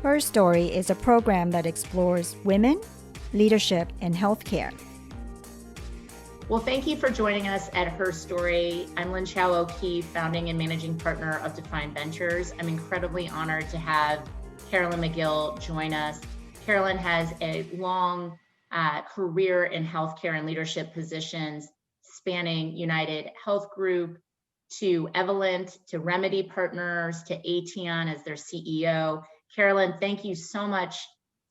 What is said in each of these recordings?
Her Story is a program that explores women, leadership, and healthcare. Well, thank you for joining us at Her Story. I'm Lynn Chow O'Keefe, founding and managing partner of Define Ventures. I'm incredibly honored to have Carolyn Magill join us. Carolyn has a long career in healthcare and leadership positions, spanning United Health Group to Evolent, to Remedy Partners, to Aetion as their CEO. Carolyn, thank you so much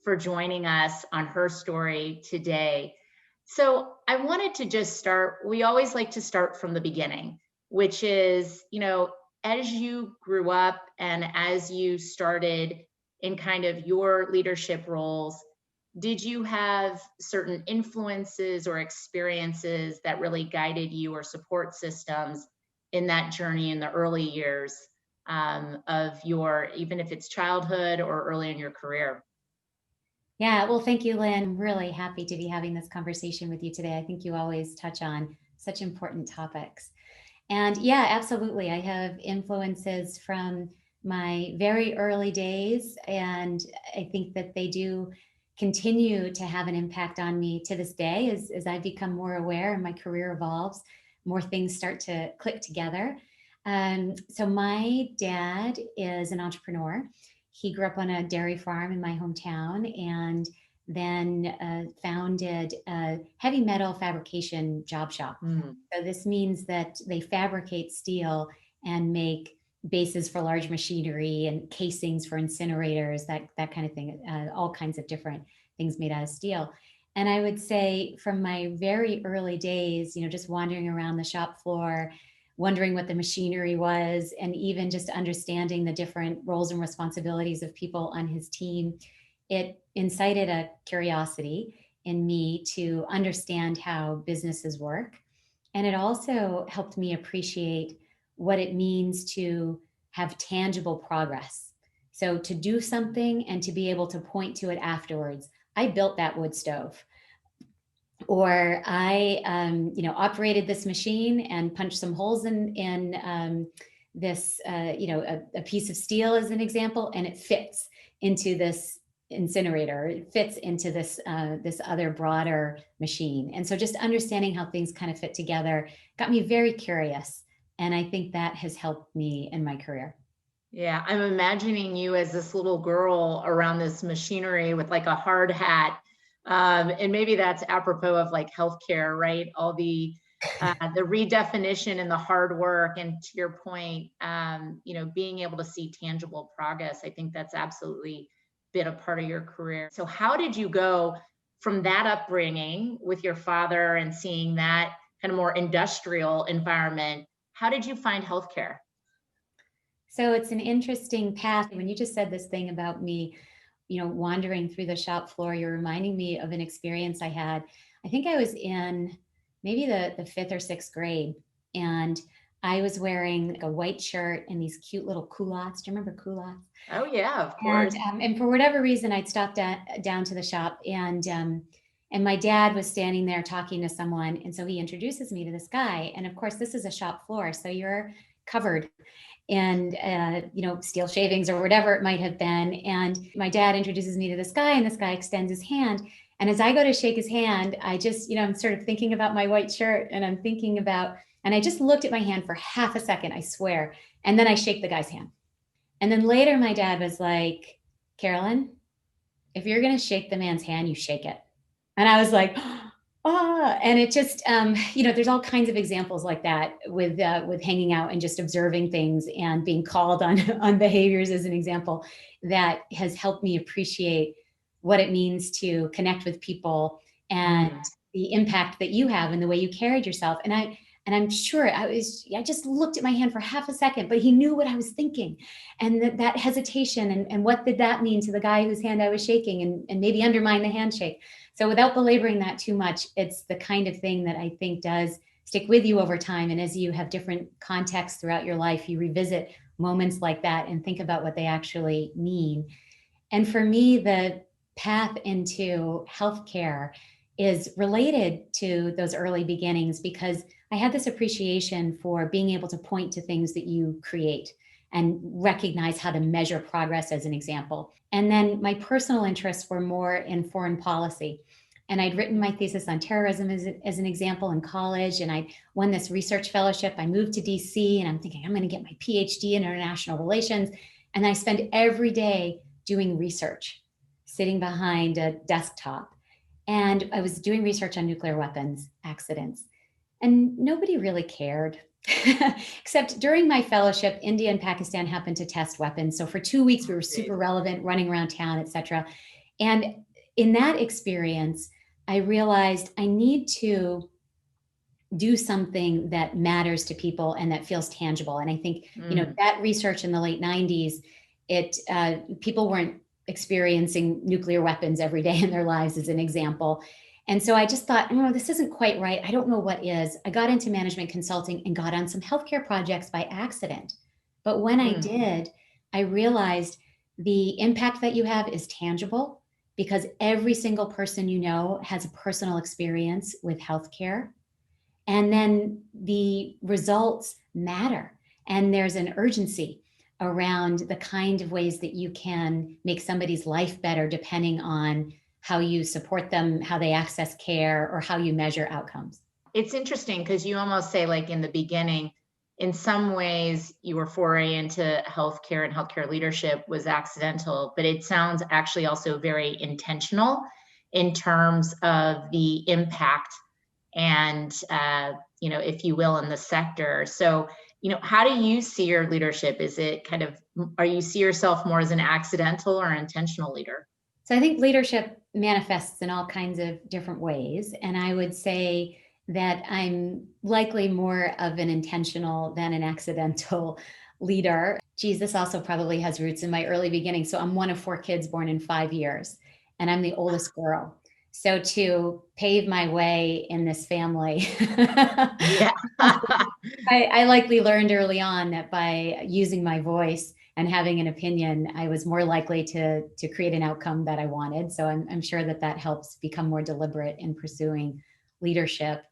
for joining us on Her Story today. So I wanted to just start, we always like to start from the beginning, which is, as you grew up and as you started in kind of your leadership roles, did you have certain influences or experiences that really guided you, or support systems in that journey in the early years of your, even if it's childhood or early in your career? Yeah, well, thank you, Lynn. I'm really happy to be having this conversation with you today. I think you always touch on such important topics. And yeah, absolutely. I have influences from my very early days, and I think that they do continue to have an impact on me to this day as I become more aware and my career evolves, more things start to click together. So my dad is an entrepreneur. He grew up on a dairy farm in my hometown, and then founded a heavy metal fabrication job shop. So this means that they fabricate steel and make bases for large machinery and casings for incinerators, that kind of thing, all kinds of different things made out of steel. And I would say from my very early days, just wandering around the shop floor, wondering what the machinery was, and even just understanding the different roles and responsibilities of people on his team, it incited a curiosity in me to understand how businesses work. And it also helped me appreciate what it means to have tangible progress. So to do something and to be able to point to it afterwards. I built that wood stove, or I, operated this machine and punched some holes in this, a piece of steel as an example, and it fits into this incinerator. It fits into this other broader machine. And so just understanding how things kind of fit together got me very curious. And I think that has helped me in my career. Yeah, I'm imagining you as this little girl around this machinery with like a hard hat. And maybe that's apropos of like healthcare, right? All the redefinition and the hard work. And to your point, being able to see tangible progress. I think that's absolutely been a part of your career. So how did you go from that upbringing with your father and seeing that kind of more industrial environment? How did you find healthcare? So it's an interesting path. When you just said this thing about me, wandering through the shop floor, you're reminding me of an experience I had. I think I was in maybe the fifth or sixth grade, and I was wearing like a white shirt and these cute little culottes. Do you remember culottes? Oh yeah, of course. And for whatever reason, I'd stopped down to the shop, and my dad was standing there talking to someone, and so he introduces me to this guy. And of course, this is a shop floor, so you're covered and steel shavings or whatever it might have been. And my dad introduces me to this guy, and this guy extends his hand. And as I go to shake his hand, I just, I'm sort of thinking about my white shirt, and and I just looked at my hand for half a second, I swear. And then I shake the guy's hand. And then later my dad was like, Carolyn, if you're going to shake the man's hand, you shake it. And I was like, and it just, there's all kinds of examples like that with hanging out and just observing things and being called on behaviors as an example that has helped me appreciate what it means to connect with people and the impact that you have and the way you carried yourself. And I'm sure I just looked at my hand for half a second, but he knew what I was thinking, and that hesitation and what did that mean to the guy whose hand I was shaking, and maybe undermine the handshake. So without belaboring that too much, it's the kind of thing that I think does stick with you over time. And as you have different contexts throughout your life, you revisit moments like that and think about what they actually mean. And for me, the path into healthcare is related to those early beginnings, because I had this appreciation for being able to point to things that you create and recognize how to measure progress as an example. And then my personal interests were more in foreign policy. And I'd written my thesis on terrorism as an example in college, and I won this research fellowship. I moved to DC, and I'm thinking I'm going to get my PhD in international relations. And I spend every day doing research, sitting behind a desktop. And I was doing research on nuclear weapons accidents, and nobody really cared. Except during my fellowship, India and Pakistan happened to test weapons. So for 2 weeks, we were super relevant, running around town, et cetera. And in that experience, I realized I need to do something that matters to people and that feels tangible. And I think, that research in the late 90s, people weren't experiencing nuclear weapons every day in their lives, as an example. And so I just thought, this isn't quite right. I don't know what is. I got into management consulting and got on some healthcare projects by accident. But when I did, I realized the impact that you have is tangible, because every single person you know has a personal experience with healthcare. And then the results matter. And there's an urgency around the kind of ways that you can make somebody's life better, depending on how you support them, how they access care, or how you measure outcomes. It's interesting because you almost say, like, in the beginning, in some ways your foray into healthcare and healthcare leadership was accidental, but it sounds actually also very intentional in terms of the impact and, if you will, in the sector. So, how do you see your leadership? Is it are you see yourself more as an accidental or intentional leader? So I think leadership manifests in all kinds of different ways. And I would say that I'm likely more of an intentional than an accidental leader. This also probably has roots in my early beginnings. So I'm one of 4 kids born in 5 years, and I'm the oldest girl. So to pave my way in this family, I likely learned early on that by using my voice and having an opinion, I was more likely to create an outcome that I wanted. So I'm sure that helps become more deliberate in pursuing leadership.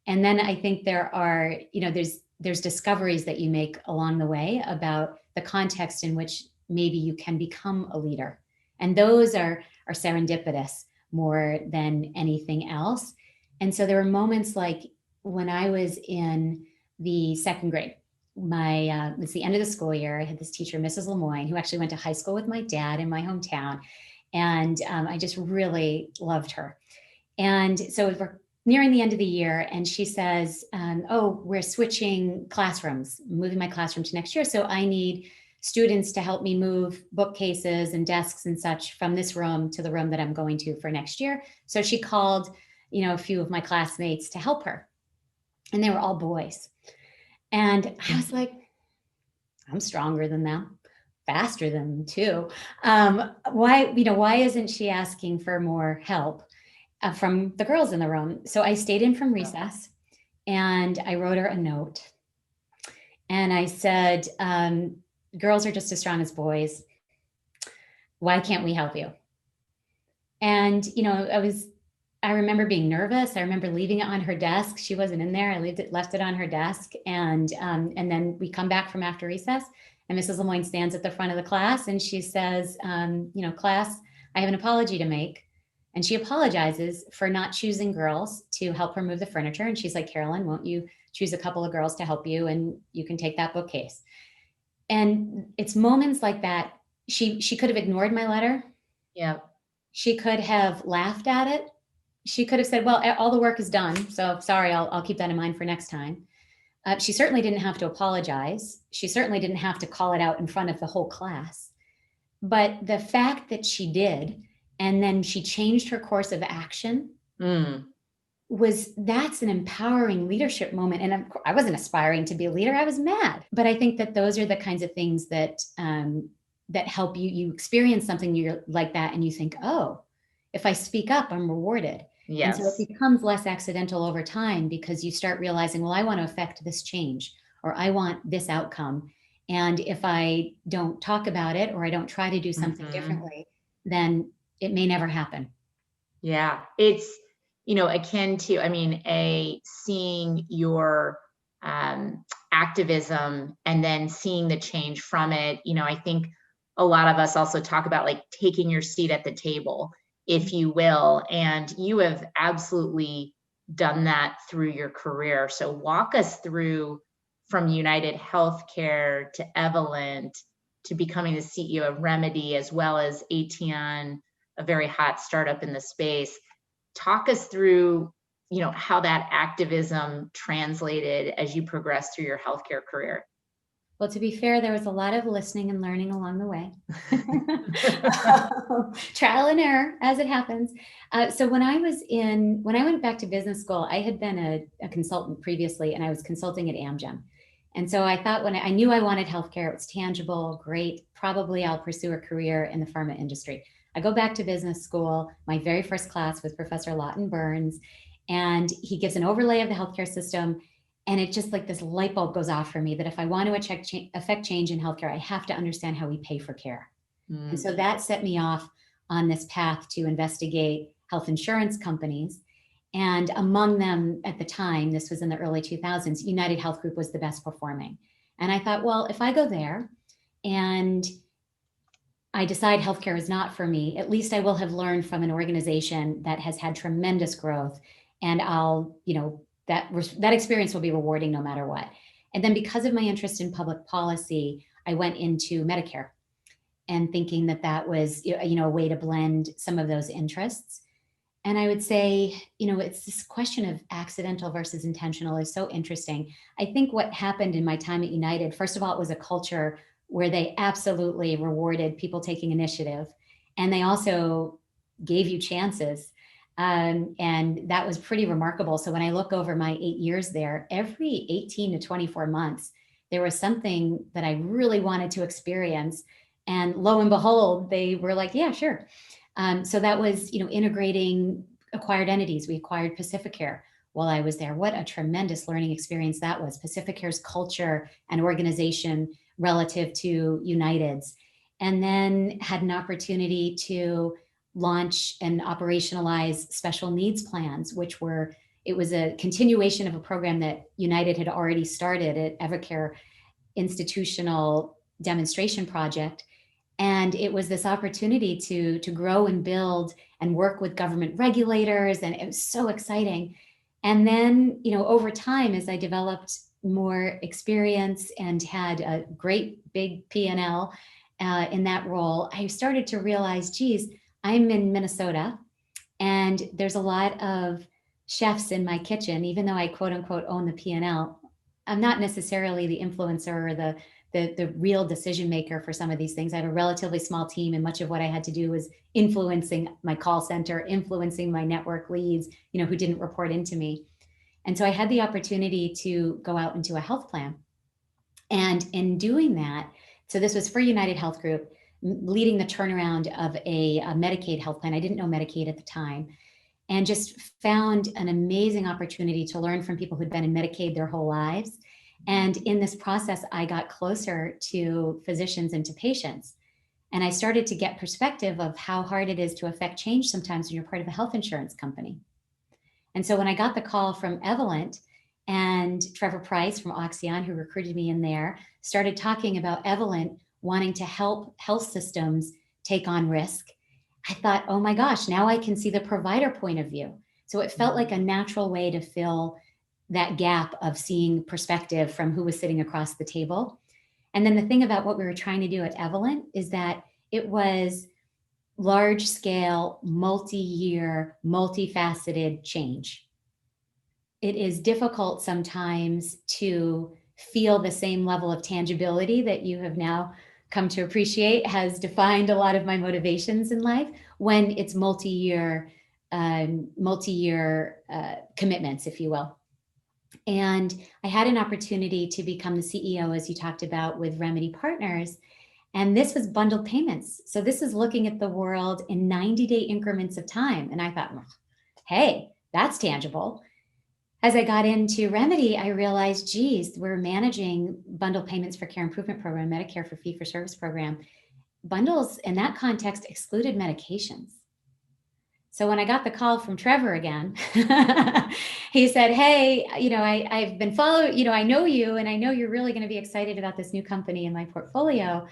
And then I think there are, there's discoveries that you make along the way about the context in which maybe you can become a leader. And those are serendipitous more than anything else. And so there were moments like when I was in the 2nd grade, it's the end of the school year. I had this teacher, Mrs. Lemoyne, who actually went to high school with my dad in my hometown. And I just really loved her. And so we're nearing the end of the year, and she says, we're switching classrooms, moving my classroom to next year. So I need students to help me move bookcases and desks and such from this room to the room that I'm going to for next year. So she called, a few of my classmates to help her. And they were all boys. And I was like, I'm stronger than them, faster than them too. Why isn't she asking for more help from the girls in the room? So I stayed in from recess, and I wrote her a note. And I said, girls are just as strong as boys. Why can't we help you? And, I remember being nervous. I remember leaving it on her desk. She wasn't in there. I left it on her desk. And then we come back from after recess, and Mrs. Lemoyne stands at the front of the class, and she says, class, I have an apology to make. And she apologizes for not choosing girls to help her move the furniture. And she's like, Carolyn, won't you choose a couple of girls to help you, and you can take that bookcase? And it's moments like that. She could have ignored my letter. Yeah. She could have laughed at it. She could have said, well, all the work is done, so sorry, I'll keep that in mind for next time. She certainly didn't have to apologize. She certainly didn't have to call it out in front of the whole class. But the fact that she did, and then she changed her course of action, that's an empowering leadership moment. And I wasn't aspiring to be a leader. I was mad. But I think that those are the kinds of things that help you experience something like that, and you think, oh, if I speak up, I'm rewarded. Yes. And so it becomes less accidental over time, because you start realizing, well, I want to affect this change, or I want this outcome. And if I don't talk about it, or I don't try to do something differently, then it may never happen. Yeah. It's, akin to, seeing your activism and then seeing the change from it. I think a lot of us also talk about like taking your seat at the table, if you will, and you have absolutely done that through your career. So walk us through from United Healthcare to Evolent to becoming the CEO of Remedy, as well as Aetion, a very hot startup in the space. Talk us through, how that activism translated as you progressed through your healthcare career. Well, to be fair, there was a lot of listening and learning along the way. Trial and error, as it happens. So when I went back to business school, I had been a consultant previously, and I was consulting at Amgen. And so I thought, when I knew I wanted healthcare, it was tangible, great, probably I'll pursue a career in the pharma industry. I go back to business school, my very first class with Professor Lawton Burns, and he gives an overlay of the healthcare system. And it just like this light bulb goes off for me that if I want to affect change in healthcare, I have to understand how we pay for care. And so that set me off on this path to investigate health insurance companies. And among them at the time, this was in the early 2000s, United Health Group was the best performing. And I thought, well, if I go there and I decide healthcare is not for me, at least I will have learned from an organization that has had tremendous growth. And I'll, that experience will be rewarding no matter what. And then because of my interest in public policy, I went into Medicare and thinking that was, a way to blend some of those interests. And I would say, it's this question of accidental versus intentional is so interesting. I think what happened in my time at United, first of all, it was a culture where they absolutely rewarded people taking initiative. And they also gave you chances. And that was pretty remarkable. So when I look over my 8 years there, every 18 to 24 months, there was something that I really wanted to experience. And lo and behold, they were like, yeah, sure. So that was, integrating acquired entities. We acquired Pacificare while I was there. What a tremendous learning experience that was. Pacificare's culture and organization relative to United's. And then had an opportunity to launch and operationalize special needs plans, it was a continuation of a program that United had already started at Evercare institutional demonstration project. And it was this opportunity to grow and build and work with government regulators. And it was so exciting. And then, over time, as I developed more experience and had a great big P&L in that role, I started to realize, geez, I'm in Minnesota and there's a lot of chefs in my kitchen. Even though I quote unquote own the P&L, I'm not necessarily the influencer or the real decision maker for some of these things. I have a relatively small team, and much of what I had to do was influencing my call center, influencing my network leads, who didn't report into me. And so I had the opportunity to go out into a health plan. And in doing that, so this was for United Health Group, leading the turnaround of a Medicaid health plan. I didn't know Medicaid at the time, and just found an amazing opportunity to learn from people who'd been in Medicaid their whole lives. And in this process, I got closer to physicians and to patients. And I started to get perspective of how hard it is to affect change sometimes when you're part of a health insurance company. And so when I got the call from Evolent, and Trevor Price from Aetion, who recruited me in there, started talking about Evolent wanting to help health systems take on risk, I thought, oh my gosh, now I can see the provider point of view. So it felt like a natural way to fill that gap of seeing perspective from who was sitting across the table. And then the thing about what we were trying to do at Evolent is that it was large scale, multi-year, multifaceted change. It is difficult sometimes to feel the same level of tangibility that you have now come to appreciate has defined a lot of my motivations in life when it's multi-year commitments, if you will. And I had an opportunity to become the CEO, as you talked about, with Remedy Partners. And this was bundled payments. So this is looking at the world in 90-day increments of time. And I thought, hey, that's tangible. As I got into Remedy, I realized, geez, we're managing bundle payments for Care Improvement Program, Medicare for Fee-for-Service program. Bundles in that context excluded medications. So when I got the call from Trevor again, he said, hey, I've been following, I know you, and I know you're really going to be excited about this new company in my portfolio.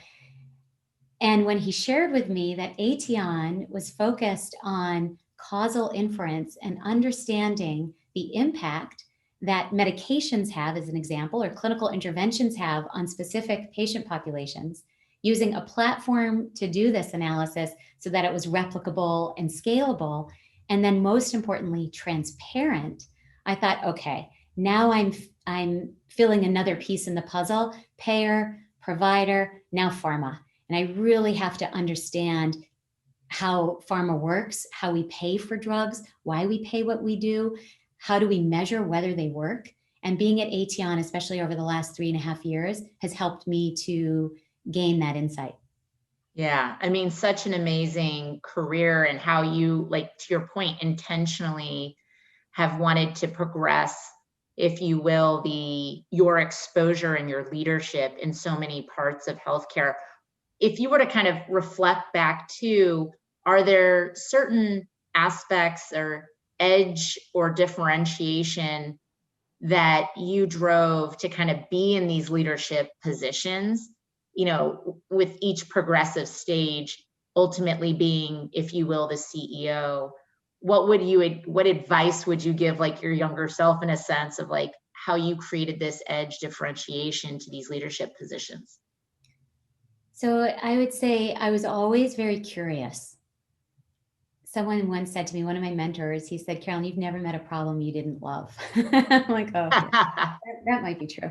And when he shared with me that Aetion was focused on causal inference and understanding the impact that medications have, as an example, or clinical interventions have on specific patient populations, using a platform to do this analysis so that it was replicable and scalable, and then most importantly, transparent, I thought, okay, now I'm filling another piece in the puzzle: payer, provider, now pharma. And I really have to understand how pharma works, how we pay for drugs, why we pay what we do, how do we measure whether they work. And being at Aetion, especially over the last 3.5 years, has helped me to gain that insight. Yeah, I mean, such an amazing career, and how you, like, to your point, intentionally have wanted to progress, if you will, your exposure and your leadership in so many parts of healthcare. If you were to kind of reflect back to, are there certain aspects or edge or differentiation that you drove to kind of be in these leadership positions, with each progressive stage ultimately being, if you will, the CEO? What advice would you give, like, your younger self, in a sense of, like, how you created this edge differentiation to these leadership positions? So I would say I was always very curious. Someone once said to me, one of my mentors, he said, Carolyn, you've never met a problem you didn't love. I'm like, oh, that might be true.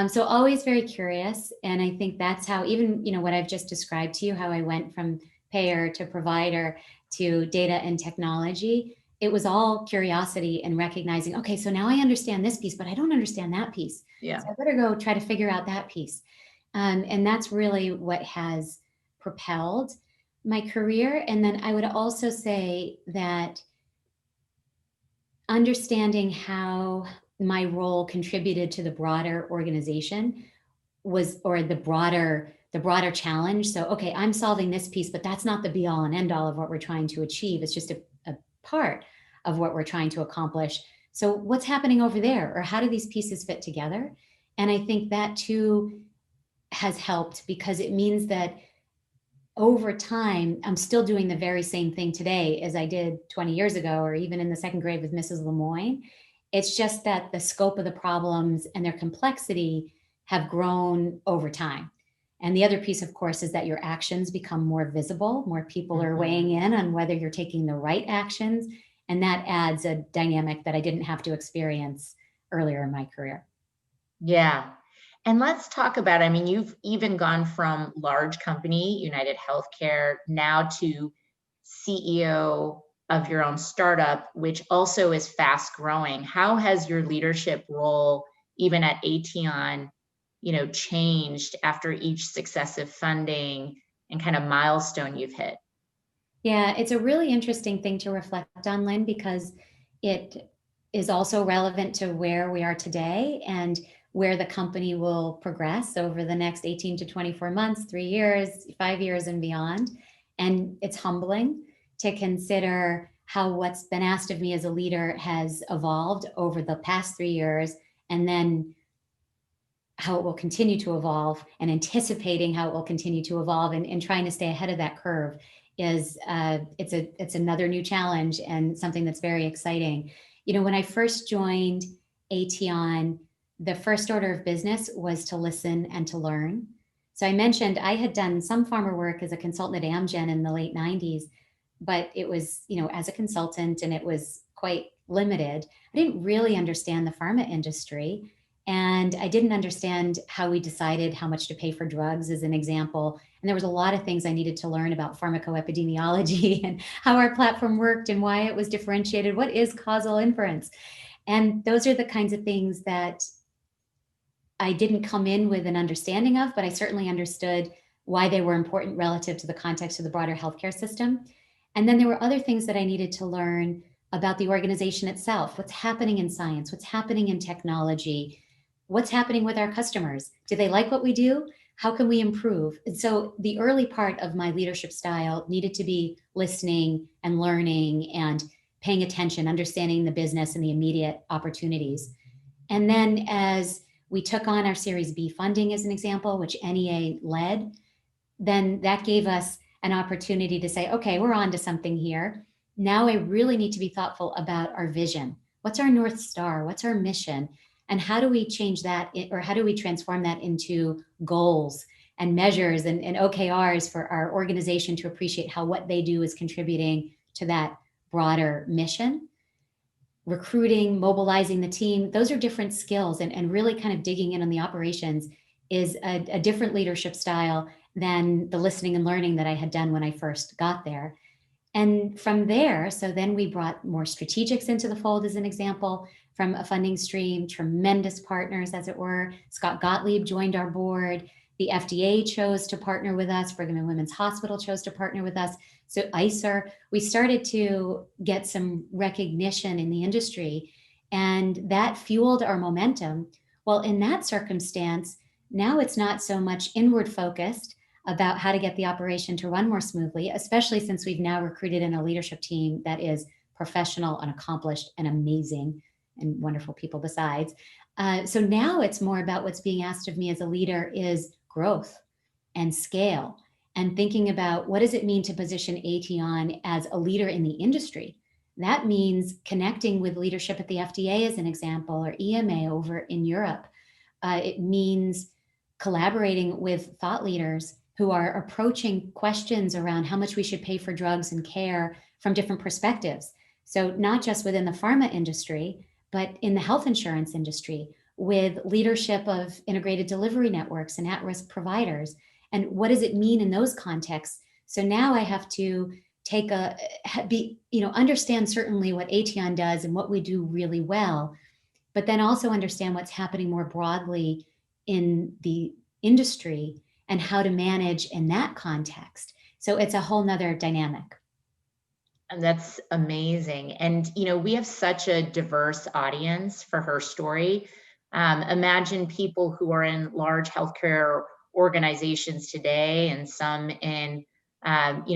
So always very curious. And I think that's how, even, what I've just described to you, how I went from payer to provider to data and technology, it was all curiosity and recognizing, okay, so now I understand this piece, but I don't understand that piece. Yeah. So I better go try to figure out that piece. And that's really what has propelled my career. And then I would also say that understanding how my role contributed to the broader organization or the broader challenge. So, okay, I'm solving this piece, but that's not the be all and end all of what we're trying to achieve. It's just a part of what we're trying to accomplish. So what's happening over there, or how do these pieces fit together? And I think that too has helped, because it means that over time, I'm still doing the very same thing today as I did 20 years ago, or even in the second grade with Mrs. Lemoyne. It's just that the scope of the problems and their complexity have grown over time. And the other piece, of course, is that your actions become more visible. More people are weighing in on whether you're taking the right actions. And that adds a dynamic that I didn't have to experience earlier in my career. Yeah. And let's talk about, I mean, you've even gone from large company, United Healthcare, now to CEO of your own startup, which also is fast growing. How has your leadership role, even at Aetion, changed after each successive funding and kind of milestone you've hit? Yeah, it's a really interesting thing to reflect on, Lynn, because it is also relevant to where we are today and where the company will progress over the next 18 to 24 months, 3 years, 5 years, and beyond. And it's humbling to consider how what's been asked of me as a leader has evolved over the past 3 years, and then how it will continue to evolve, and anticipating how it will continue to evolve, and trying to stay ahead of that curve is it's another new challenge, and something that's very exciting. When I first joined Aetion, the first order of business was to listen and to learn. So I mentioned I had done some pharma work as a consultant at Amgen in the late 90s, but it was, as a consultant, and it was quite limited. I didn't really understand the pharma industry. And I didn't understand how we decided how much to pay for drugs, as an example. And there was a lot of things I needed to learn about pharmacoepidemiology and how our platform worked and why it was differentiated. What is causal inference? And those are the kinds of things that I didn't come in with an understanding of, but I certainly understood why they were important relative to the context of the broader healthcare system. And then there were other things that I needed to learn about the organization itself. What's happening in science? What's happening in technology? What's happening with our customers? Do they like what we do? How can we improve? And so the early part of my leadership style needed to be listening and learning and paying attention, understanding the business and the immediate opportunities. And then as we took on our Series B funding as an example, which NEA led, then that gave us an opportunity to say, okay, we're on to something here. Now I really need to be thoughtful about our vision. What's our North Star? What's our mission? And how do we change that, or how do we transform that into goals and measures and OKRs for our organization to appreciate how what they do is contributing to that broader mission? Recruiting, mobilizing the team, those are different skills, and really kind of digging in on the operations is a different leadership style than the listening and learning that I had done when I first got there. And from there, so then we brought more strategics into the fold as an example from a funding stream, tremendous partners, as it were. Scott Gottlieb joined our board. The FDA chose to partner with us. Brigham and Women's Hospital chose to partner with us. So ICER, we started to get some recognition in the industry, and that fueled our momentum. Well, in that circumstance, now it's not so much inward focused about how to get the operation to run more smoothly, especially since we've now recruited in a leadership team that is professional and accomplished and amazing and wonderful people besides. So now it's more about what's being asked of me as a leader is growth and scale, and thinking about what does it mean to position Aetion as a leader in the industry. That means connecting with leadership at the FDA as an example, or EMA over in Europe. It means collaborating with thought leaders who are approaching questions around how much we should pay for drugs and care from different perspectives. So not just within the pharma industry, but in the health insurance industry, with leadership of integrated delivery networks and at-risk providers. And what does it mean in those contexts? So now I have to understand certainly what Aetion does and what we do really well, but then also understand what's happening more broadly in the industry and how to manage in that context. So it's a whole nother dynamic. And that's amazing. And, we have such a diverse audience for her story. Imagine people who are in large healthcare organizations today and some in,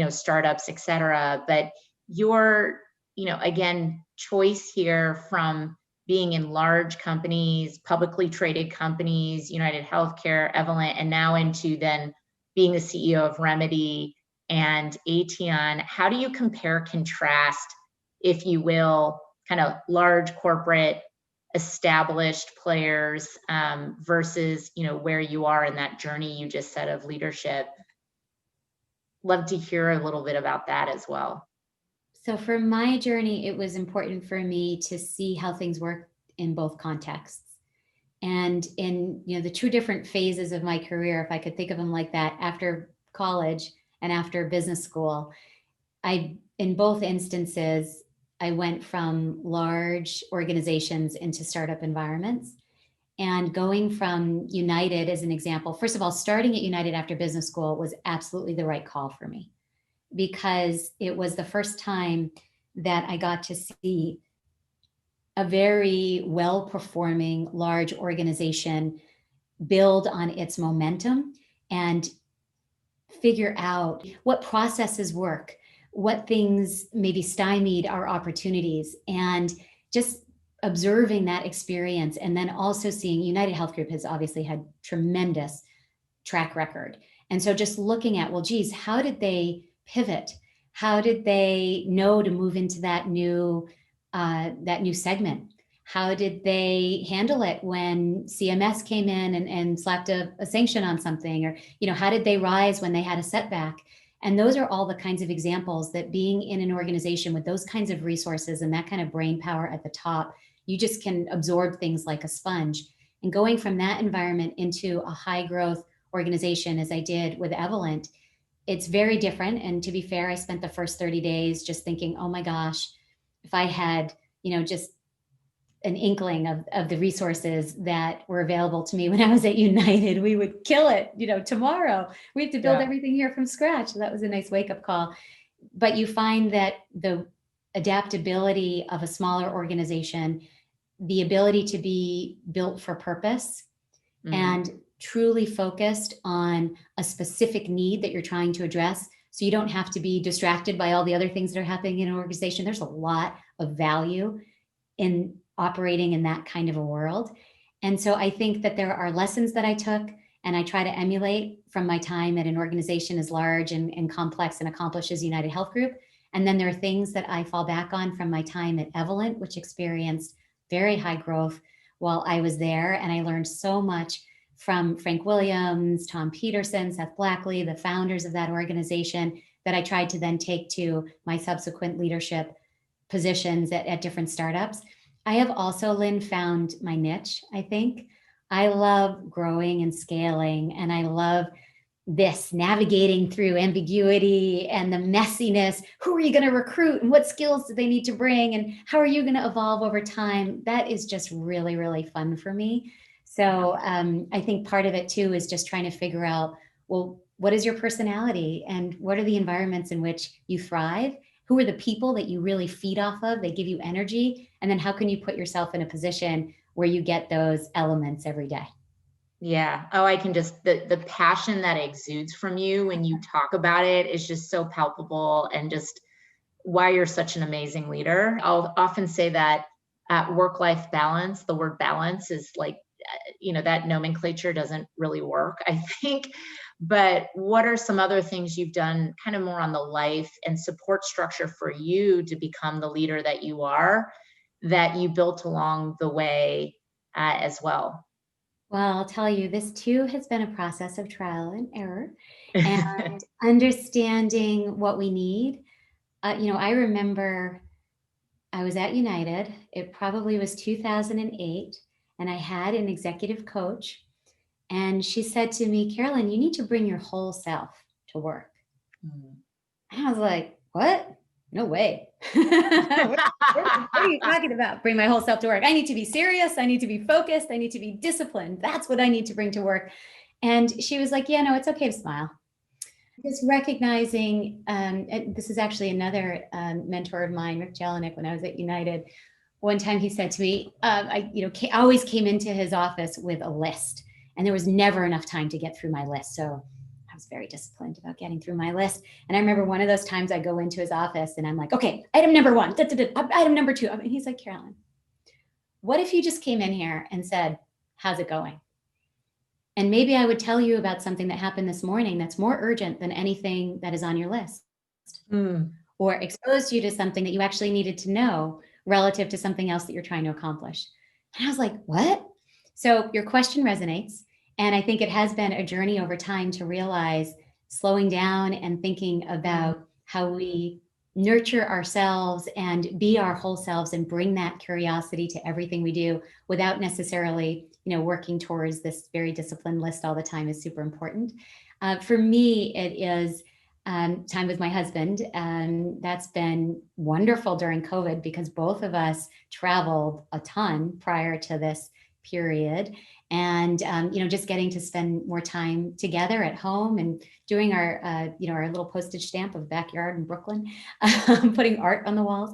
startups, et cetera. But your, again, choice here from being in large companies, publicly traded companies, United Healthcare, Evolent, and now into then being the CEO of Remedy and Aetion. How do you compare, contrast, if you will, kind of large corporate established players versus, where you are in that journey you just said of leadership? Love to hear a little bit about that as well. So for my journey, it was important for me to see how things work in both contexts. And in the two different phases of my career, if I could think of them like that, after college and after business school, in both instances, I went from large organizations into startup environments. And going from United as an example, first of all, starting at United after business school was absolutely the right call for me, because it was the first time that I got to see a very well-performing large organization build on its momentum and figure out what processes work, what things maybe stymied our opportunities, and just observing that experience. And then also seeing United Health Group has obviously had tremendous track record. And so just looking at, well, geez, how did they pivot? How did they know to move into that new segment? How did they handle it when CMS came in and slapped a sanction on something? Or, how did they rise when they had a setback? And those are all the kinds of examples that being in an organization with those kinds of resources and that kind of brain power at the top, you just can absorb things like a sponge. And going from that environment into a high growth organization, as I did with Evolent, it's very different. And to be fair, I spent the first 30 days just thinking, oh my gosh, if I had, just an inkling of the resources that were available to me when I was at United, we would kill it, tomorrow. We have to build everything here from scratch. So that was a nice wake-up call. But you find that the adaptability of a smaller organization, the ability to be built for purpose, and truly focused on a specific need that you're trying to address. So you don't have to be distracted by all the other things that are happening in an organization. There's a lot of value in operating in that kind of a world. And so I think that there are lessons that I took and I try to emulate from my time at an organization as large and complex and accomplished as United Health Group. And then there are things that I fall back on from my time at Evolent, which experienced very high growth while I was there. And I learned so much from Frank Williams, Tom Peterson, Seth Blackley, the founders of that organization, that I tried to then take to my subsequent leadership positions at different startups. I have also, Lynn, found my niche, I think. I love growing and scaling, and I love this navigating through ambiguity and the messiness. Who are you going to recruit and what skills do they need to bring and how are you going to evolve over time? That is just really, really fun for me. So I think part of it too is just trying to figure out, well, what is your personality and what are the environments in which you thrive? Who are the people that you really feed off of? They give you energy. And then how can you put yourself in a position where you get those elements every day? Yeah. Oh, I can just, the passion that exudes from you when you talk about it is just so palpable, and just why you're such an amazing leader. I'll often say that work-life balance, the word balance is like, that nomenclature doesn't really work, I think. But what are some other things you've done kind of more on the life and support structure for you to become the leader that you are, that you built along the way as well? Well, I'll tell you, this too has been a process of trial and error and understanding what we need. I remember I was at United. It probably was 2008, and I had an executive coach, and she said to me, Carolyn, you need to bring your whole self to work. And I was like, what? No way. What are you talking about? Bring my whole self to work. I need to be serious. I need to be focused. I need to be disciplined. That's what I need to bring to work. And she was like, yeah, no, it's okay to smile. Just recognizing, and this is actually another mentor of mine, Rick Jelinek, when I was at United. One time he said to me, I always came into his office with a list, and there was never enough time to get through my list. So I was very disciplined about getting through my list. And I remember one of those times I go into his office and I'm like, okay, item number 1, item number 2. And he's like, Carolyn, what if you just came in here and said, how's it going? And maybe I would tell you about something that happened this morning that's more urgent than anything that is on your list. Or exposed you to something that you actually needed to know relative to something else that you're trying to accomplish. And I was like, what? So your question resonates. And I think it has been a journey over time to realize slowing down and thinking about how we nurture ourselves and be our whole selves and bring that curiosity to everything we do without necessarily, working towards this very disciplined list all the time is super important. For me, it is time with my husband. That's been wonderful during COVID because both of us traveled a ton prior to this period. And, just getting to spend more time together at home and doing our little postage stamp of backyard in Brooklyn, putting art on the walls,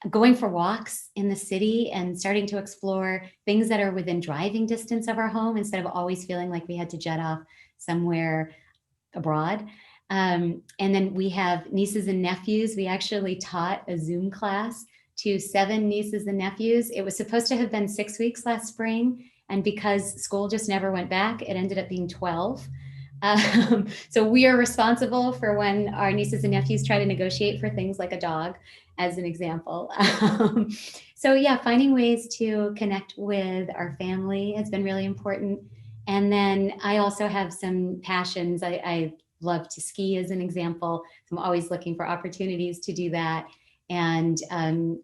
going for walks in the city and starting to explore things that are within driving distance of our home instead of always feeling like we had to jet off somewhere abroad. And then we have nieces and nephews. We actually taught a Zoom class to 7 nieces and nephews. It was supposed to have been 6 weeks last spring. And because school just never went back, it ended up being 12. So we are responsible for when our nieces and nephews try to negotiate for things like a dog, as an example. So yeah, finding ways to connect with our family has been really important. And then I also have some passions. I love to ski, as an example. So I'm always looking for opportunities to do that. And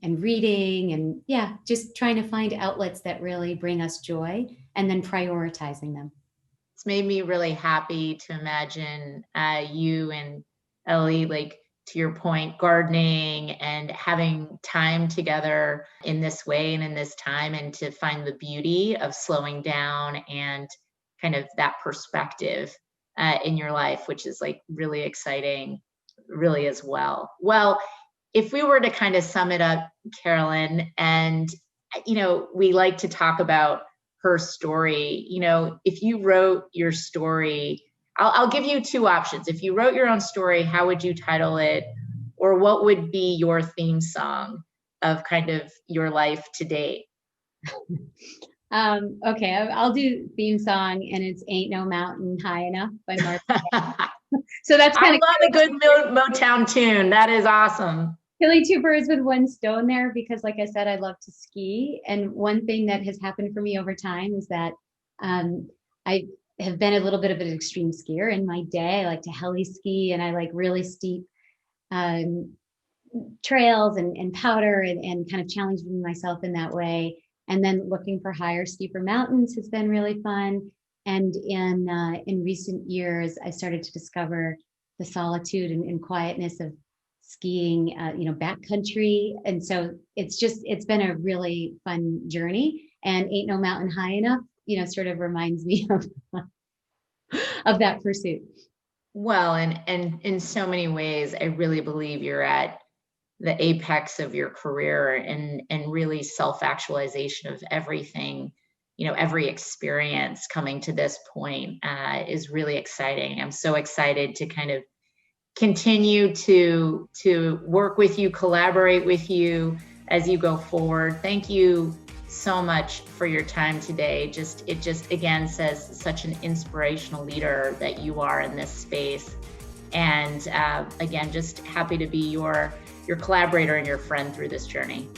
reading and just trying to find outlets that really bring us joy and then prioritizing them. It's made me really happy to imagine you and Ellie, like to your point, gardening and having time together in this way and in this time, and to find the beauty of slowing down and kind of that perspective in your life, which is like really exciting, really as well. Well, if we were to kind of sum it up, Carolyn, and we like to talk about her story, if you wrote your story, I'll give you two options. If you wrote your own story, how would you title it? Or what would be your theme song of kind of your life to date? Okay, I'll do theme song, and it's "Ain't No Mountain High Enough" by Mark. So that's kind I love a good Motown tune. That is awesome. Killing two birds with one stone there, because like I said, I love to ski. And one thing that has happened for me over time is that I have been a little bit of an extreme skier in my day. I like to heli ski, and I like really steep trails and powder, and kind of challenging myself in that way. And then looking for higher, steeper mountains has been really fun. And in recent years, I started to discover the solitude and quietness of skiing, backcountry. And so it's been a really fun journey. And "Ain't No Mountain High Enough," sort of reminds me of that pursuit. Well, and in so many ways, I really believe you're at the apex of your career, and really self-actualization of everything, every experience coming to this point is really exciting. I'm so excited to kind of continue to work with you, collaborate with you as you go forward. Thank you so much for your time today. It just again says such an inspirational leader that you are in this space. And again, just happy to be your collaborator and your friend through this journey.